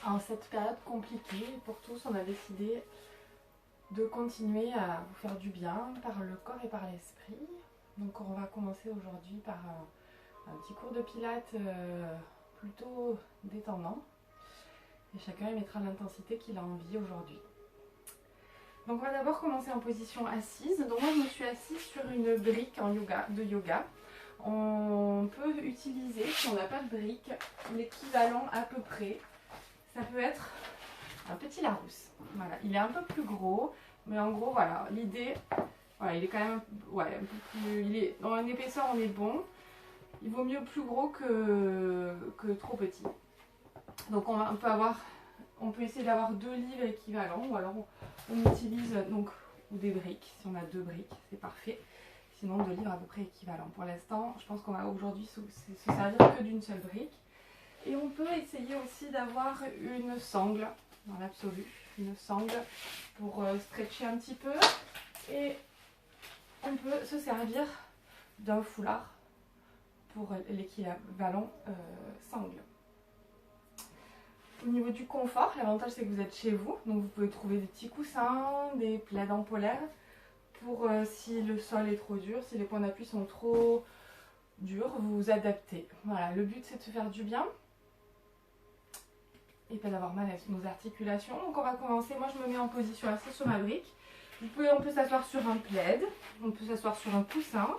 En cette période compliquée pour tous, on a décidé de continuer à vous faire du bien par le corps et par l'esprit. Donc on va commencer aujourd'hui par un petit cours de pilates plutôt détendant. Et chacun y mettra l'intensité qu'il a envie aujourd'hui. Donc on va d'abord commencer en position assise. Donc moi je me suis assise sur une brique en yoga. On peut utiliser, si on n'a pas de brique, l'équivalent à peu près. Ça peut être un petit Larousse. Voilà, il est un peu plus gros, mais en gros voilà, l'idée, voilà, il est quand même un peu plus, il est dans une épaisseur, on est bon. Il vaut mieux plus gros que trop petit. Donc on peut essayer d'avoir 2 livres équivalents, ou alors on utilise donc ou des briques. Si on a 2 briques, c'est parfait. Sinon 2 livres à peu près équivalents. Pour l'instant, je pense qu'on va aujourd'hui se servir que d'une seule brique. Et on peut essayer aussi d'avoir une sangle, dans l'absolu, une sangle pour stretcher un petit peu. Et on peut se servir d'un foulard pour l'équivalent sangle. Au niveau du confort, l'avantage c'est que vous êtes chez vous, donc vous pouvez trouver des petits coussins, des plaids en polaire pour si le sol est trop dur, si les points d'appui sont trop durs, vous vous adaptez. Voilà, le but c'est de se faire du bien et pas d'avoir mal à nos articulations. Donc on va commencer, moi je me mets en position assise sur ma brique. On peut s'asseoir sur un plaid, on peut s'asseoir sur un coussin,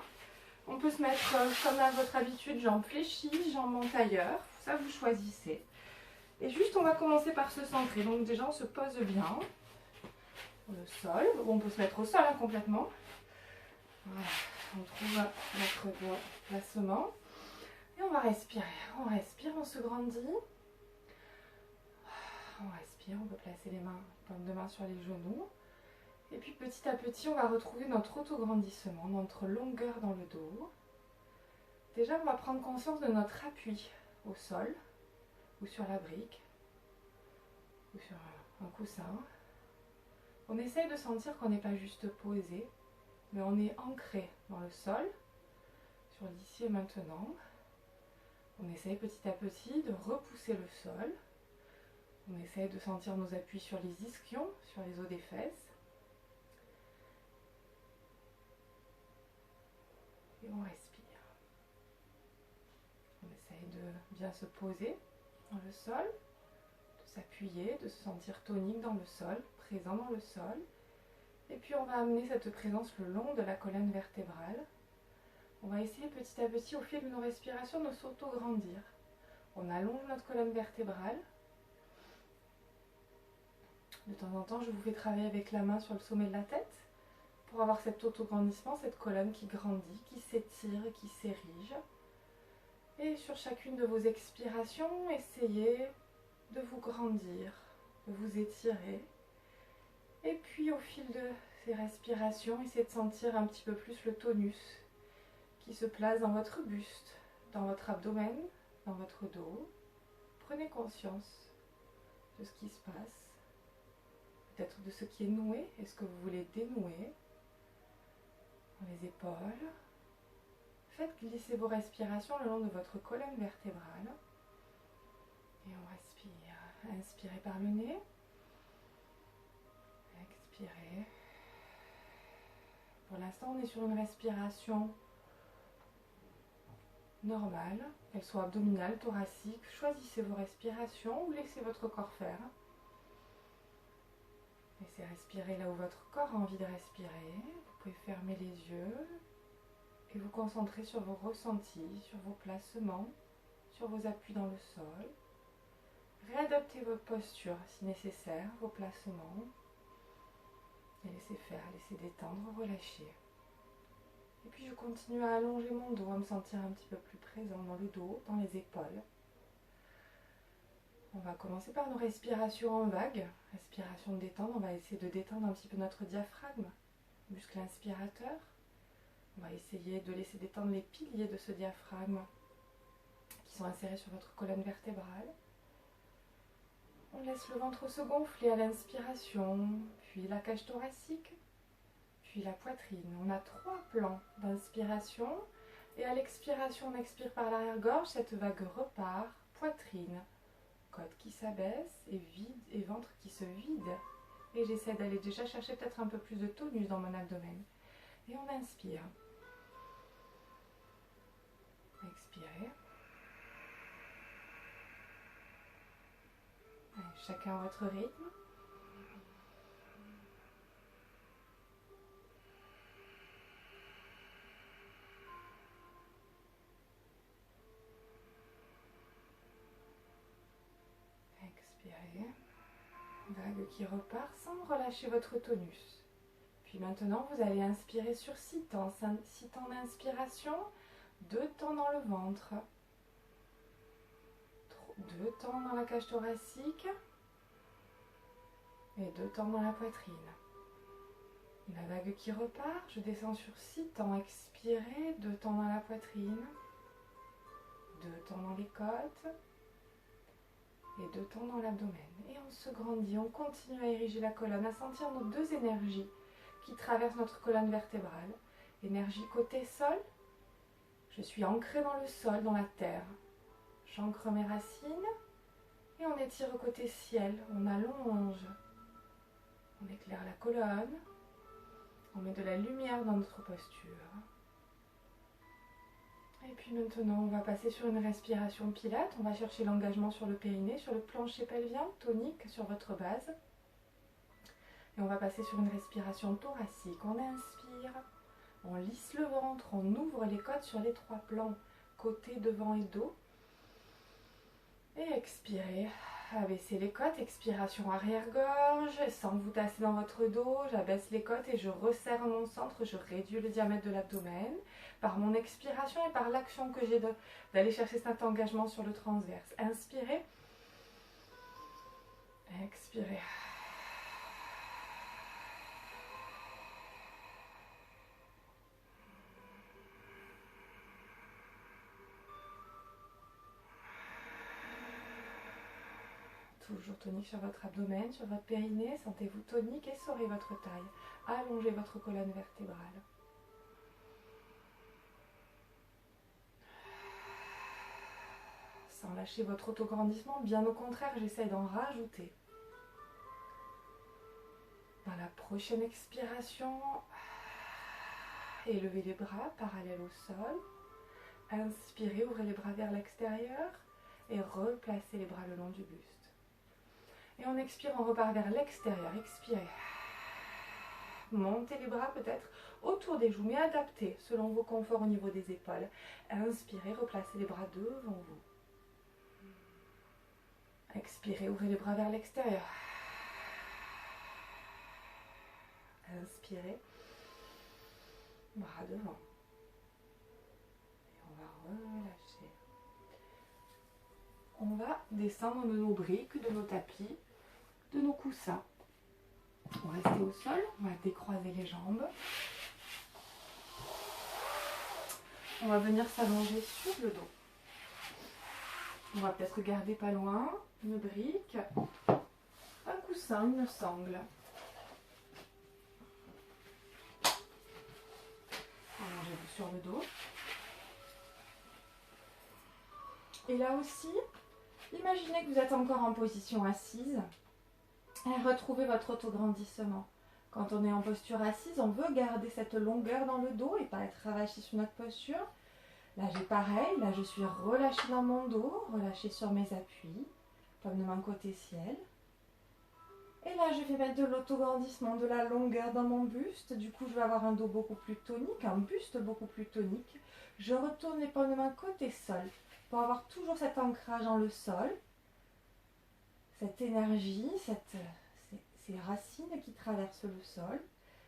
on peut se mettre comme à votre habitude, jambes fléchies, jambes en tailleur, ça vous choisissez. Et juste on va commencer par se centrer, donc déjà on se pose bien sur le sol, on peut se mettre au sol complètement. Voilà, on trouve notre bon placement et on va respirer, on se grandit. On respire, on peut placer les paumes de main sur les genoux. Et puis petit à petit, on va retrouver notre autograndissement, notre longueur dans le dos. Déjà, on va prendre conscience de notre appui au sol, ou sur la brique, ou sur un coussin. On essaye de sentir qu'on n'est pas juste posé, mais on est ancré dans le sol, sur l'ici et maintenant. On essaye petit à petit de repousser le sol. On essaye de sentir nos appuis sur les ischions, sur les os des fesses. Et on respire. On essaye de bien se poser dans le sol, de s'appuyer, de se sentir tonique dans le sol, présent dans le sol. Et puis on va amener cette présence le long de la colonne vertébrale. On va essayer petit à petit, au fil de nos respirations, de s'auto-grandir. On allonge notre colonne vertébrale. De temps en temps, je vous fais travailler avec la main sur le sommet de la tête pour avoir cet auto-grandissement, cette colonne qui grandit, qui s'étire et qui s'érige. Et sur chacune de vos expirations, essayez de vous grandir, de vous étirer. Et puis au fil de ces respirations, essayez de sentir un petit peu plus le tonus qui se place dans votre buste, dans votre abdomen, dans votre dos. Prenez conscience de ce qui se passe. Peut-être de ce qui est noué, est-ce que vous voulez dénouer dans les épaules. Faites glisser vos respirations le long de votre colonne vertébrale. Et on respire. Inspirez par le nez. Expirez. Pour l'instant, on est sur une respiration normale, qu'elle soit abdominale, thoracique. Choisissez vos respirations ou laissez votre corps faire. Laissez respirer là où votre corps a envie de respirer. Vous pouvez fermer les yeux et vous concentrer sur vos ressentis, sur vos placements, sur vos appuis dans le sol. Réadaptez votre posture si nécessaire, vos placements. Et laissez faire, laissez détendre, relâcher. Et puis je continue à allonger mon dos, à me sentir un petit peu plus présent dans le dos, dans les épaules. On va commencer par nos respirations en vague, respiration de détente. On va essayer de détendre un petit peu notre diaphragme, muscle inspirateur. On va essayer de laisser détendre les piliers de ce diaphragme qui sont insérés sur votre colonne vertébrale. On laisse le ventre se gonfler à l'inspiration, puis la cage thoracique, puis la poitrine. On a 3 plans d'inspiration et à l'expiration, on expire par l'arrière-gorge. Cette vague repart, poitrine, côte qui s'abaisse et ventre qui se vide. Et j'essaie d'aller déjà chercher peut-être un peu plus de tonus dans mon abdomen. Et on inspire. Expirez. Allez, chacun à votre rythme. Expirez. Vague qui repart sans relâcher votre tonus. Puis maintenant, vous allez inspirer sur 6 temps. 6 temps d'inspiration, 2 temps dans le ventre, 2 temps dans la cage thoracique et 2 temps dans la poitrine. La vague qui repart, je descends sur 6 temps. Expirez, 2 temps dans la poitrine, 2 temps dans les côtes et 2 temps dans l'abdomen. Et on se grandit, on continue à ériger la colonne, à sentir nos 2 énergies qui traversent notre colonne vertébrale. Énergie côté sol, je suis ancrée dans le sol, dans la terre. J'ancre mes racines et on étire côté ciel, on allonge, on éclaire la colonne, on met de la lumière dans notre posture. Et puis maintenant, on va passer sur une respiration pilate. On va chercher l'engagement sur le périnée, sur le plancher pelvien, tonique sur votre base. Et on va passer sur une respiration thoracique. On inspire, on lisse le ventre, on ouvre les côtes sur les 3 plans, côté, devant et dos. Et expirez, abaissez les côtes, expiration arrière-gorge, sans vous tasser dans votre dos, j'abaisse les côtes et je resserre mon centre, je réduis le diamètre de l'abdomen par mon expiration et par l'action que j'ai d'aller chercher cet engagement sur le transverse. Inspirez, expirez. Toujours tonique sur votre abdomen, sur votre périnée. Sentez-vous tonique, essorez votre taille. Allongez votre colonne vertébrale. Sans lâcher votre autograndissement, bien au contraire, j'essaie d'en rajouter. Dans la prochaine expiration, élevez les bras parallèles au sol. Inspirez, ouvrez les bras vers l'extérieur et replacez les bras le long du buste. Et on expire, on repart vers l'extérieur. Expirez. Montez les bras peut-être autour des joues, mais adaptez selon vos conforts au niveau des épaules. Inspirez, replacez les bras devant vous. Expirez, ouvrez les bras vers l'extérieur. Inspirez. Bras devant. Et on va relâcher. On va descendre de nos briques, de nos tapis, de nos coussins. On va rester au sol, on va décroiser les jambes. On va venir s'allonger sur le dos. On va peut-être garder pas loin une brique, un coussin, une sangle. Allongez-vous sur le dos. Et là aussi, imaginez que vous êtes encore en position assise. Et retrouvez votre autograndissement. Quand on est en posture assise, on veut garder cette longueur dans le dos et pas être ravachi sur notre posture. Là, j'ai pareil. Là, je suis relâchée dans mon dos, relâchée sur mes appuis, comme de mon côté ciel. Et là, je vais mettre de l'autograndissement, de la longueur dans mon buste. Du coup, je vais avoir un dos beaucoup plus tonique, un buste beaucoup plus tonique. Je retourne les paumes de main côté sol pour avoir toujours cet ancrage dans le sol. Cette énergie, ces racines qui traversent le sol.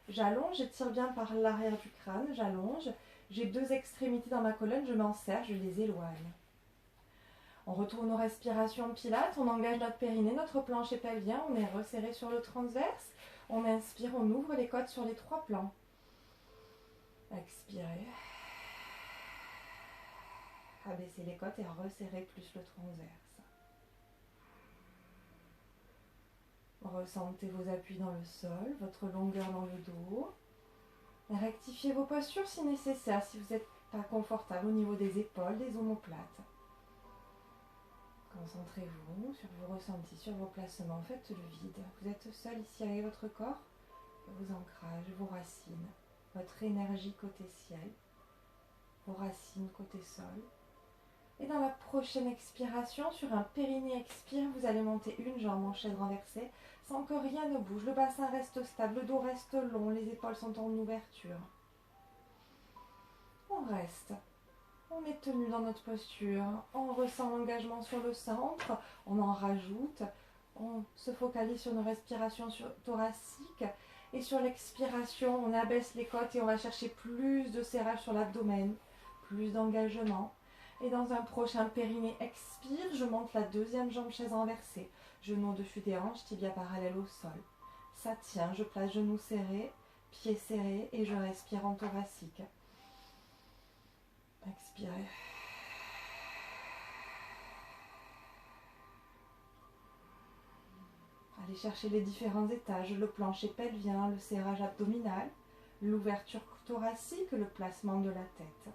J'allonge, j'étire bien par l'arrière du crâne, j'allonge. J'ai 2 extrémités dans ma colonne, je m'en serre, je les éloigne. On retourne aux respirations pilates, on engage notre périnée, notre plancher pelvien, on est resserré sur le transverse. On inspire, on ouvre les côtes sur les 3 plans. Expirez. Abaissez les côtes et resserrez plus le transverse. Ressentez vos appuis dans le sol, votre longueur dans le dos. Rectifiez vos postures si nécessaire, si vous n'êtes pas confortable au niveau des épaules, des omoplates. Concentrez-vous sur vos ressentis, sur vos placements. Faites le vide. Vous êtes seul ici avec votre corps, vos ancrages, vos racines, votre énergie côté ciel, vos racines côté sol. Et dans la prochaine expiration, sur un périnée expire, vous allez monter une jambe en chaise renversée sans que rien ne bouge. Le bassin reste stable, le dos reste long, les épaules sont en ouverture. On reste. On est tenu dans notre posture, on ressent l'engagement sur le centre, on en rajoute, on se focalise sur nos respirations thoraciques et sur l'expiration, on abaisse les côtes et on va chercher plus de serrage sur l'abdomen, plus d'engagement. Et dans un prochain périnée expire, je monte la deuxième jambe chaise renversée, genou au-dessus des hanches, tibia parallèle au sol. Ça tient, je place genoux serrés, pieds serrés et je respire en thoracique. Expirez. Allez chercher les différents étages, le plancher pelvien, le serrage abdominal, l'ouverture thoracique, le placement de la tête.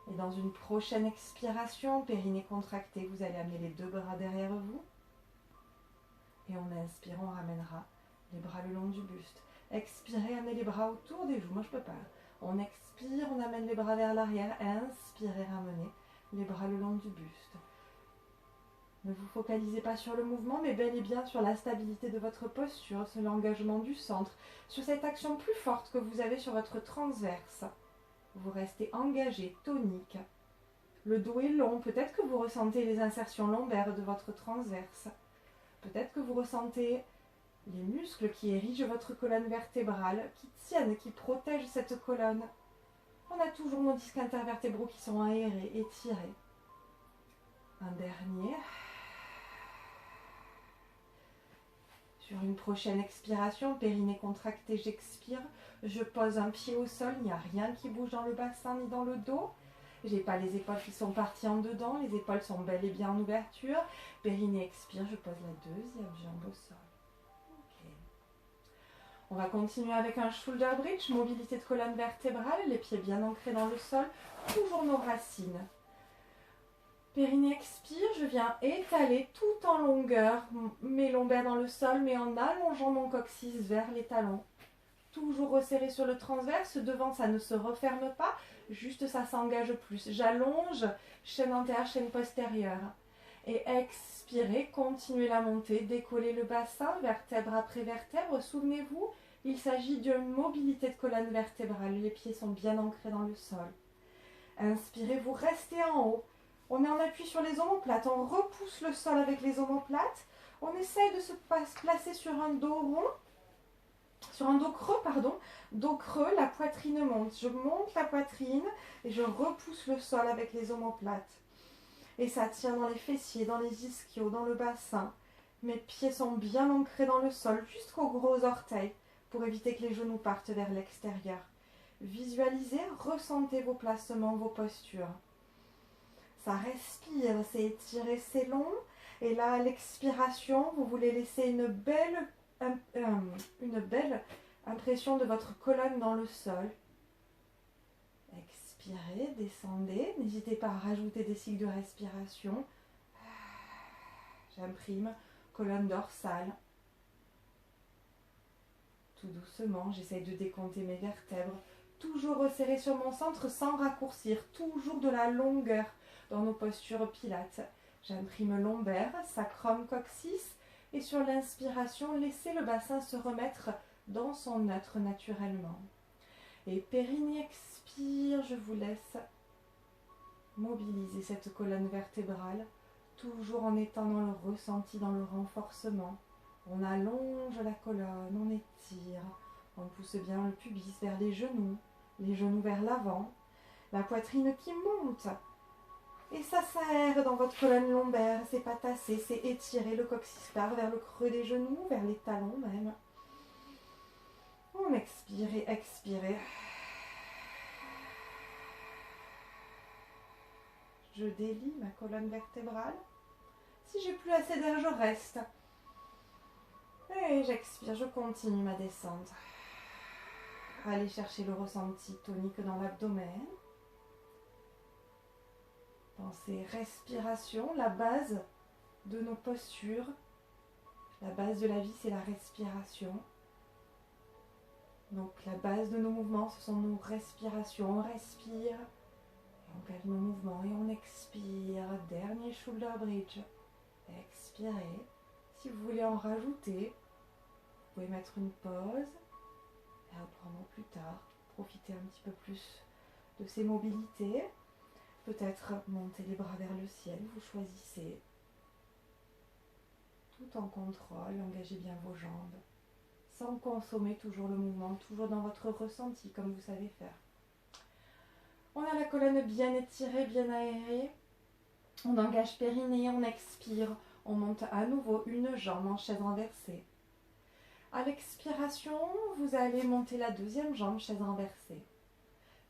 Et dans une prochaine expiration, périnée contracté, vous allez amener les deux bras derrière vous. Et on inspire, on ramènera les bras le long du buste. Expirez, amenez les bras autour des joues. Moi, je peux pas. On expire, on amène les bras vers l'arrière. Inspirez, ramenez les bras le long du buste. Ne vous focalisez pas sur le mouvement, mais bel et bien sur la stabilité de votre posture, sur l'engagement du centre, sur cette action plus forte que vous avez sur votre transverse. Vous restez engagé, tonique. Le dos est long. Peut-être que vous ressentez les insertions lombaires de votre transverse. Peut-être que vous ressentez les muscles qui érigent votre colonne vertébrale, qui tiennent, qui protègent cette colonne. On a toujours nos disques intervertébraux qui sont aérés, étirés. Un dernier. Sur une prochaine expiration, périnée contracté, j'expire. Je pose un pied au sol, il n'y a rien qui bouge dans le bassin ni dans le dos. Je n'ai pas les épaules qui sont parties en dedans, les épaules sont bel et bien en ouverture. Périnée expire, je pose la deuxième jambe au sol. Okay. On va continuer avec un shoulder bridge, mobilité de colonne vertébrale, les pieds bien ancrés dans le sol, toujours nos racines. Périnée expire, je viens étaler tout en longueur mes lombaires dans le sol, mais en allongeant mon coccyx vers les talons. Toujours resserré sur le transverse, devant ça ne se referme pas, juste ça s'engage plus. J'allonge, chaîne antérieure, chaîne postérieure. Et expirez, continuez la montée, décollez le bassin, vertèbre après vertèbre. Souvenez-vous, il s'agit d'une mobilité de colonne vertébrale, les pieds sont bien ancrés dans le sol. Inspirez, vous restez en haut. On est en appui sur les omoplates, on repousse le sol avec les omoplates. On essaye de se placer sur un dos rond. Sur un dos creux, dos creux, la poitrine monte. Je monte la poitrine et je repousse le sol avec les omoplates. Et ça tient dans les fessiers, dans les ischios, dans le bassin. Mes pieds sont bien ancrés dans le sol, jusqu'aux gros orteils, pour éviter que les genoux partent vers l'extérieur. Visualisez, ressentez vos placements, vos postures. Ça respire, c'est étiré, c'est long. Et là, à l'expiration, vous voulez laisser une belle impression de votre colonne dans le sol. Expirez, descendez. N'hésitez pas à rajouter des cycles de respiration. J'imprime, colonne dorsale. Tout doucement, j'essaye de décompter mes vertèbres. Toujours resserré sur mon centre sans raccourcir. Toujours de la longueur dans nos postures pilates. J'imprime lombaire, sacrum, coccyx. Et sur l'inspiration, laissez le bassin se remettre dans son neutre naturellement. Et périnée expire, je vous laisse mobiliser cette colonne vertébrale, toujours en étant dans le ressenti, dans le renforcement. On allonge la colonne, on étire, on pousse bien le pubis vers les genoux vers l'avant, la poitrine qui monte. Et ça s'aère dans votre colonne lombaire, c'est pas tassé, c'est étiré, le coccyx part vers le creux des genoux, vers les talons même. On expire et expire. Je délie ma colonne vertébrale. Si j'ai plus assez d'air, je reste. Et j'expire, je continue ma descente. Allez chercher le ressenti tonique dans l'abdomen. Pensez respiration, la base de nos postures. La base de la vie, c'est la respiration. Donc la base de nos mouvements, ce sont nos respirations. On respire, et on calme nos mouvements et on expire. Dernier shoulder bridge. Expirez. Si vous voulez en rajouter, vous pouvez mettre une pause et reprendre plus tard. Profitez un petit peu plus de ces mobilités. Peut-être monter les bras vers le ciel, vous choisissez. Tout en contrôle, engagez bien vos jambes. Sans consommer toujours le mouvement, toujours dans votre ressenti, comme vous savez faire. On a la colonne bien étirée, bien aérée. On engage périnée, on expire. On monte à nouveau une jambe en chaise renversée. À l'expiration, vous allez monter la deuxième jambe, chaise renversée.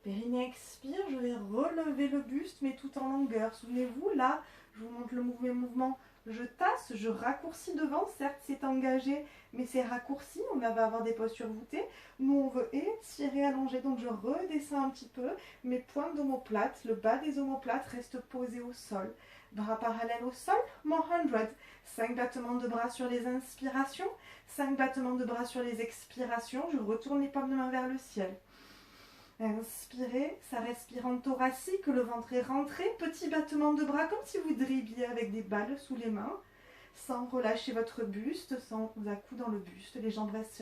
Périnée expire, je vais relever le buste, mais tout en longueur. Souvenez-vous, là, je vous montre le mouvement. Je tasse, je raccourcis devant. Certes, c'est engagé, mais c'est raccourci. On va avoir des postures voûtées. Nous, on veut étirer, allonger. Donc, je redescends un petit peu. Mes pointes d'omoplate, le bas des omoplates reste posé au sol. Bras parallèles au sol, mon 100. 5 battements de bras sur les inspirations. 5 battements de bras sur les expirations. Je retourne les paumes de main vers le ciel. Inspirez, ça respire en thoracique, le ventre est rentré, petit battement de bras comme si vous dribbliez avec des balles sous les mains, sans relâcher votre buste, sans à-coups dans le buste, les jambes restent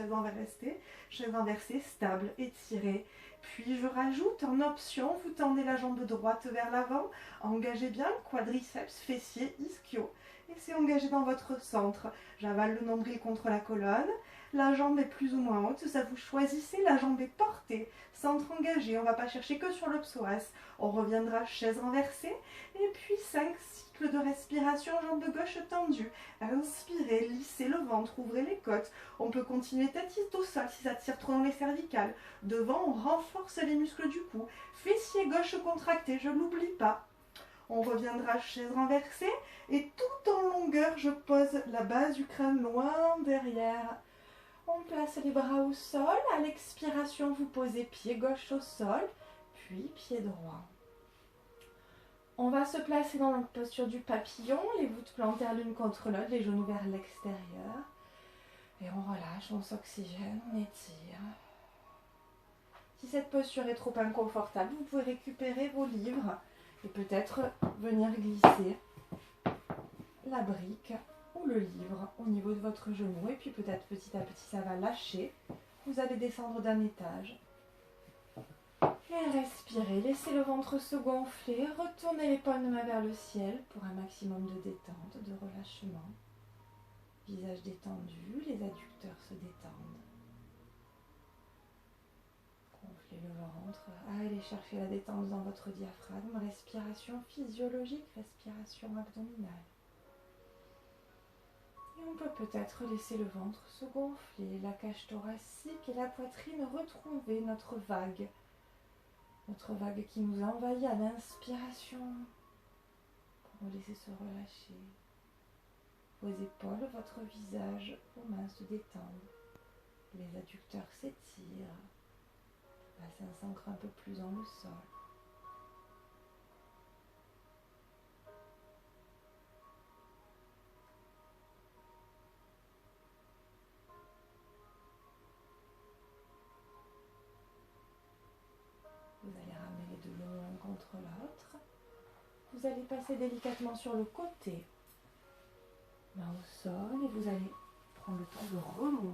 chaise renversée, stable, étirée. Puis je rajoute en option, vous tendez la jambe droite vers l'avant, engagez bien le quadriceps, fessier, ischio. Et c'est engagé dans votre centre. J'avale le nombril contre la colonne. La jambe est plus ou moins haute, ça vous choisissez, la jambe est portée, centre engagé, on ne va pas chercher que sur le psoas. On reviendra chaise renversée, et puis 5 cycles de respiration, jambe gauche tendue. Inspirez, lissez le ventre, ouvrez les côtes. On peut continuer tête au sol si ça tire trop dans les cervicales. Devant, on renforce les muscles du cou. Fessier gauche contracté, je ne l'oublie pas. On reviendra chaise renversée, et tout en longueur, je pose la base du crâne loin derrière. On place les bras au sol. À l'expiration, vous posez pied gauche au sol, puis pied droit. On va se placer dans la posture du papillon, les voûtes plantaires l'une contre l'autre, les genoux vers l'extérieur. Et on relâche, on s'oxygène, on étire. Si cette posture est trop inconfortable, vous pouvez récupérer vos livres et peut-être venir glisser la brique ou le livre au niveau de votre genou, et puis peut-être petit à petit ça va lâcher. Vous allez descendre d'un étage et respirez, laissez le ventre se gonfler, retournez les paumes de main vers le ciel pour un maximum de détente, de relâchement. Visage détendu, les adducteurs se détendent. Gonflez le ventre, allez chercher la détente dans votre diaphragme, respiration physiologique, respiration abdominale. Et on peut peut-être laisser le ventre se gonfler, la cage thoracique et la poitrine retrouver notre vague qui nous a envahi à l'inspiration, pour nous laisser se relâcher. Vos épaules, votre visage, vos mains se détendent, les adducteurs s'étirent, le bassin s'ancre un peu plus dans le sol. Vous allez ramener les deux genoux l'un contre l'autre. Vous allez passer délicatement sur le côté, main au sol, et vous allez prendre le temps de remonter.